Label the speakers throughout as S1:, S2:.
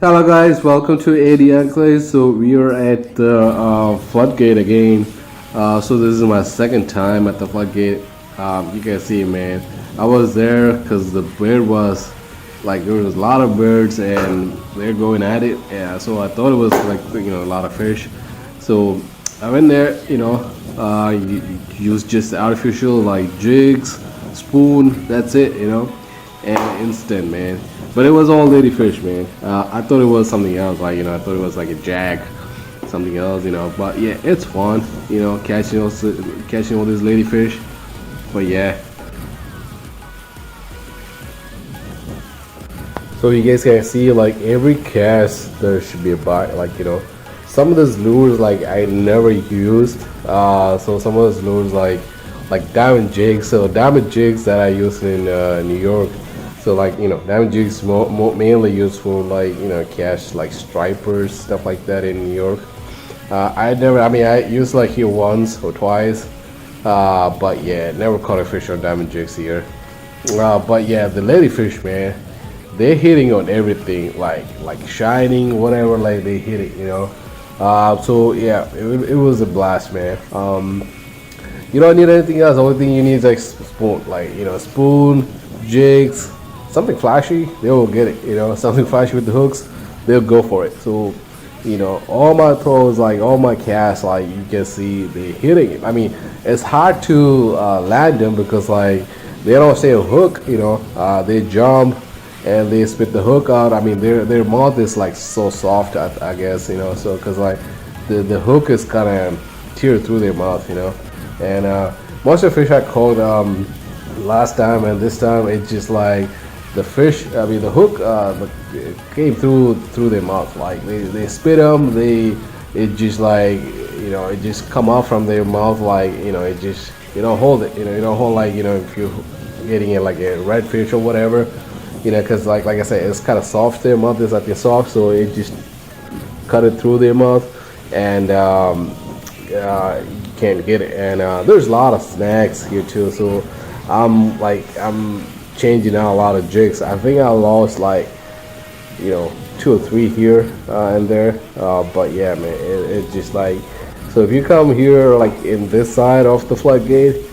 S1: Hello guys, welcome to AD Enclave. So we are at the floodgate again. So this is my second time at the floodgate. You can see, man, I was there because the bird was like there was a lot of birds and they're going at it. Yeah, so I thought it was like a lot of fish. So I went there. Use just artificial like jigs, spoon. That's it. And instant, man. But it was all ladyfish, man. I thought it was something else, I thought it was like a jag, something else, But yeah, it's fun, catching all these ladyfish. But yeah. So you guys can see, like every cast there should be a bite, some of those lures like I never used. So some of those lures like diamond jigs. So diamond jigs that I used in New York. So diamond jigs mainly used for catch like stripers, stuff like that in New York. I used like here once or twice, but yeah, never caught a fish on diamond jigs here. But yeah, the ladyfish, man, they're hitting on everything, like shining, whatever, like they hit it. So yeah, it was a blast, man. You don't need anything else. The only thing you need is like spoon, spoon, jigs. Something flashy, they will get it. Something flashy with the hooks, they'll go for it. So all my throws, like all my casts, like you can see they're hitting it. I mean, it's hard to land them because like they don't stay a hook. They jump and they spit the hook out. I mean, their mouth is like so soft, I guess. So because like the hook is kind of tear through their mouth. And most of the fish I caught last time and this time, it's just like the fish, the hook came through their mouth. Like they spit them, it just like it just come out from their mouth, like it just hold it, you don't hold like if you're getting it like a redfish or whatever, because like I said, it's kind of soft. Their mouth is like soft, so it just cut it through their mouth, and you can't get it. And there's a lot of snacks here too, so I'm changing out a lot of jigs. I think I lost like 2 or 3 here and there, but yeah, man, it's just like, so if you come here like in this side of the floodgate,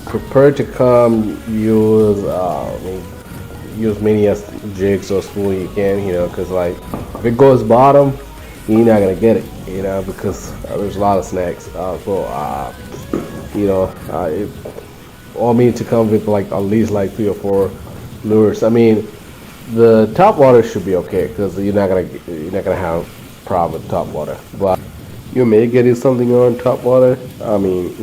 S1: prepare to come use many as jigs or spoon you can, because like if it goes bottom, you're not gonna get it, because there's a lot of snacks. It all mean to come with like at least like 3 or 4 lures. I mean, the top water should be okay because you're not gonna have problem with top water, but you may get you something on top water. I mean,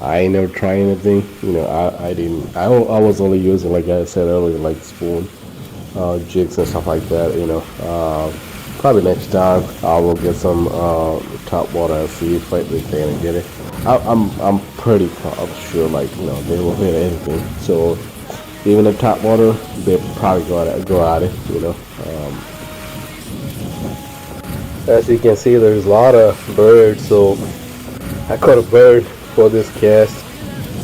S1: I ain't never tried anything. I didn't. I was only using, like I said earlier, like spoon, jigs and stuff like that. Probably next time I will get some top water and see if they can get it. I'm pretty sure they will hit anything. So even the top water, they probably go at it. As you can see, there's a lot of birds. So I caught a bird for this cast.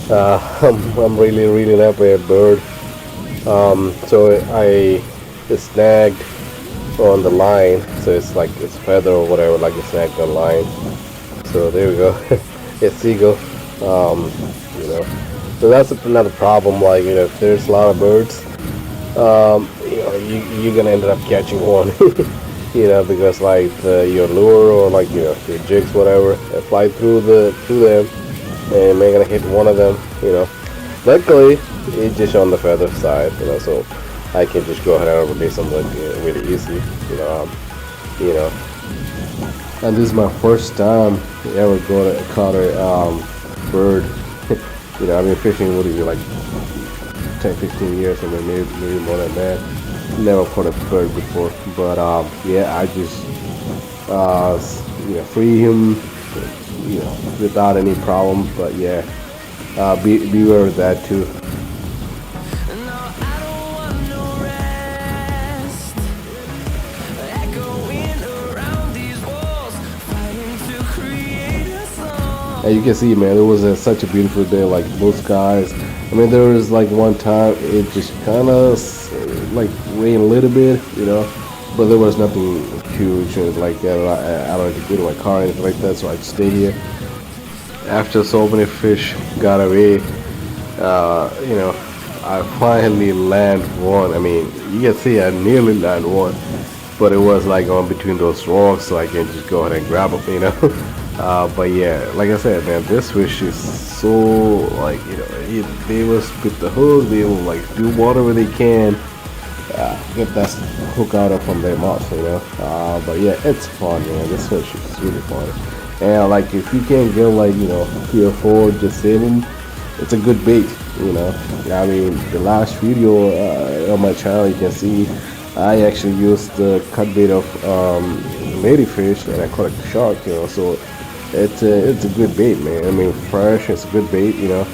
S1: I'm really happy at bird. So I snagged on the line, so it's like it's feather or whatever, like it's snagged on the line. So there we go. It's seagull. So that's another problem. Like if there's a lot of birds, you're gonna end up catching one. Because like your lure or like your jigs, whatever, fly through them, and they're gonna hit one of them. Luckily it's just on the feather side. So I can just go ahead and release them really easy. And this is my first time ever caught a bird. I've been fishing with like 10-15 years, or maybe more than that. Never caught a bird before, but yeah, I just free him, without any problem. But yeah, beware of that too. And you can see, man, it was such a beautiful day, like blue skies. I mean, there was like one time it just kind of like rained a little bit, but there was nothing huge or like that. I don't have to go to my car or anything like that, so I stay here. After so many fish got away, you know, I finally land one. I mean, you can see I nearly land one, but it was like on between those rocks, so I can just go ahead and grab them, you know. But yeah, like I said, man, this fish is so like, you know, they will spit the hook, they will like do whatever they can, get that hook out of from their mouth, you know. But yeah, it's fun, man. This fish is really fun. And like if you can't get like, you know, 3 or 4, just save them. It's a good bait, you know. I mean, the last video on my channel, you can see I actually used the cut bait of ladyfish, and I caught a shark, you know. So it's a good bait, man. I mean, fresh, it's a good bait, you know.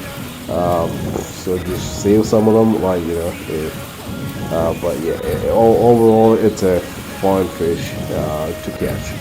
S1: So just save some of them, like, you know. But yeah, overall, it's a fun fish to catch.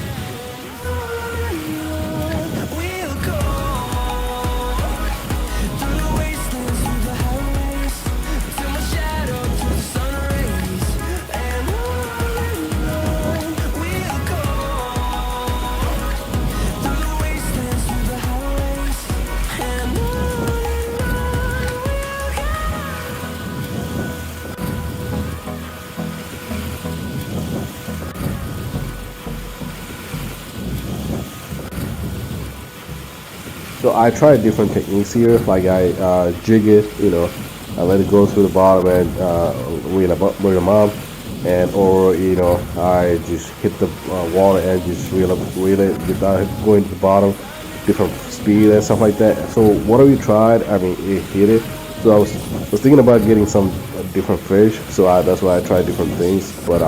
S1: So I tried different techniques here, like I jig it, you know, I let it go through the bottom and with a mom, and or you know I just hit the water and just reel it without going to the bottom, different speed and stuff like that. So whatever you tried, I mean, it hit it. So I was thinking about getting some different fish, so that's why I tried different things. But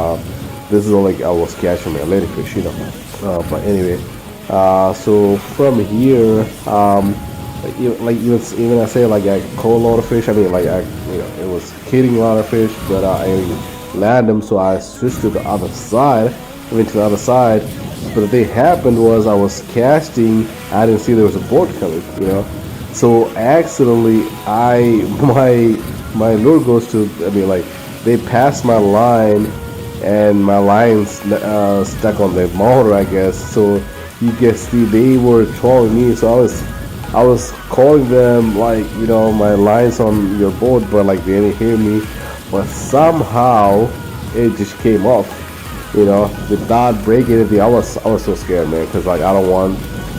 S1: this is all like I was catching my ladyfish, you know. But anyway. So from here, like even I say like I caught a lot of fish. I mean, like it was hitting a lot of fish, but I land them. So I switched to the other side. I mean, to the other side. But the thing happened was I was casting. I didn't see there was a boat coming. You know, so accidentally my lure goes to. I mean, like they passed my line, and my line's stuck on the motor, I guess. So you can see they were trolling me, so I was calling them like, you know, my line's on your boat, but like they didn't hear me. But somehow it just came off, you know, without breaking anything. I was so scared, man, because like I don't want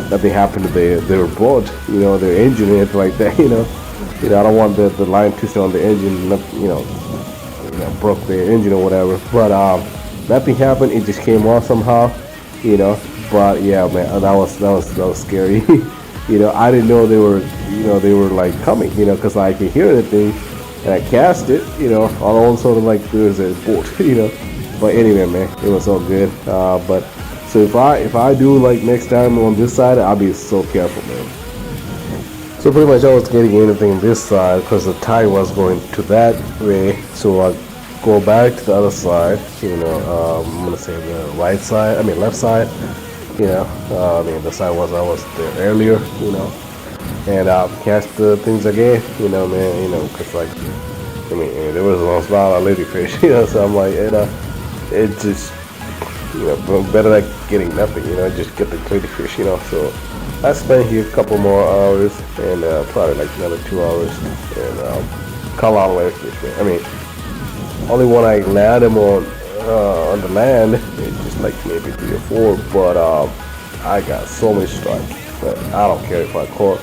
S1: nothing happen to their boat, you know, their engine and anything like that, you know. I don't want the line twisted on the engine, you know, broke the engine or whatever. But nothing happened. It just came off somehow, you know. But yeah, man, that was scary. You know, I didn't know they were like coming, you know, because I could hear anything, and I cast it, you know, all of a sudden like there's a boat, you know. But anyway, man, it was all good. But so if I do like next time on this side, I'll be so careful, man. So pretty much I was getting anything this side because the tide was going to that way, so I go back to the other side, you know. I'm gonna say the right side, I mean left side. You know, I mean the side I was there earlier, you know, and catch the things again, you know, man, you know, cause like, I mean there was a lot of ladyfish, you know, so I'm like, it just, you know, better than getting nothing, you know, just get the ladyfish, you know. So I spent here a couple more hours, and probably like another 2 hours, and caught a lot of ladyfish, man. I mean, only when I land them on the land, it's just like maybe 3 or 4, but I got so many strikes that I don't care if I caught.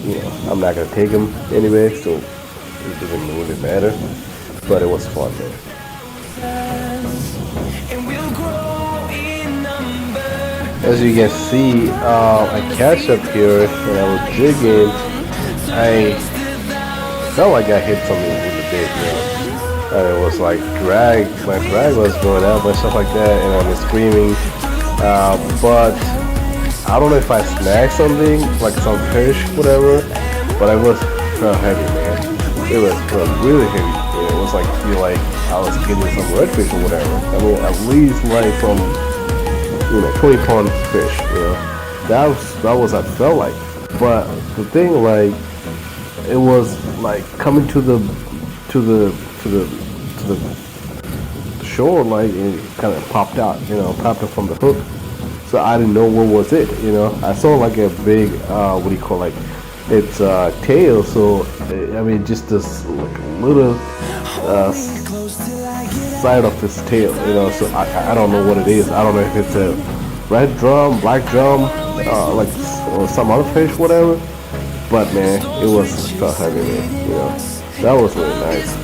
S1: You know, I'm not gonna take them anyway, so it doesn't really matter. But it was fun, man. As you can see, I catch up here and I was jigging. I felt like I hit something with the bait, you know. And it was like my drag was going up and stuff like that, and I was screaming. But I don't know if I snagged something, like some fish, whatever, but I was heavy, man. It was really heavy. Yeah, it was like, feel like I was getting some redfish or whatever. I mean, at least like from, 20-pound fish, you know. That was I felt like. But the thing, like, it was like coming to the shore, like, and it kind of popped out, popped up from the hook. So I didn't know what was it, I saw like a big, what do you call, like, its tail. So I mean, just this like little side of its tail, So I don't know what it is. I don't know if it's a red drum, black drum, like or some other fish, whatever. But man, it was felt heavy, man. That was really nice.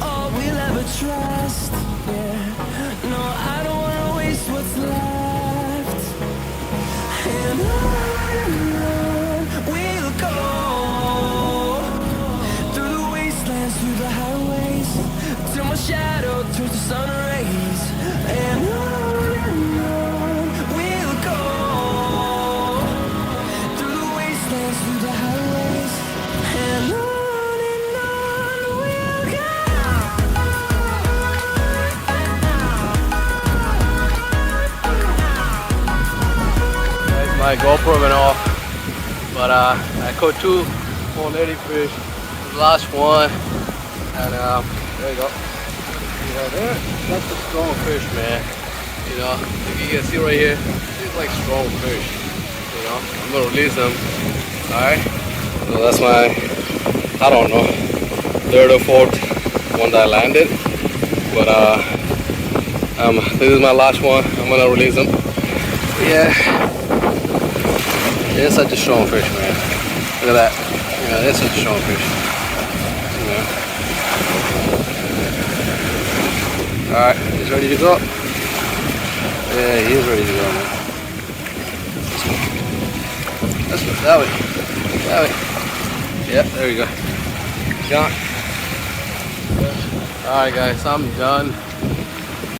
S2: Shadow through the sun rays, and on we'll go through the wastelands, through the highways, and on we'll go. That's my GoPro went off, but I caught 2 480 fish. The last one, and there you go. That's a strong fish, man. If you can see right here, it's like strong fish. I'm gonna release them. Alright. So that's my, I don't know, 3rd or 4th one that I landed. But this is my last one. I'm gonna release them. Yeah. It's such a strong fish, man. Look at that. Yeah, it's such a strong fish. Alright, he's ready to go. Yeah, he is ready to go, man. Let's go. That way. That way. Yep, there we go. Got. Alright guys, I'm done.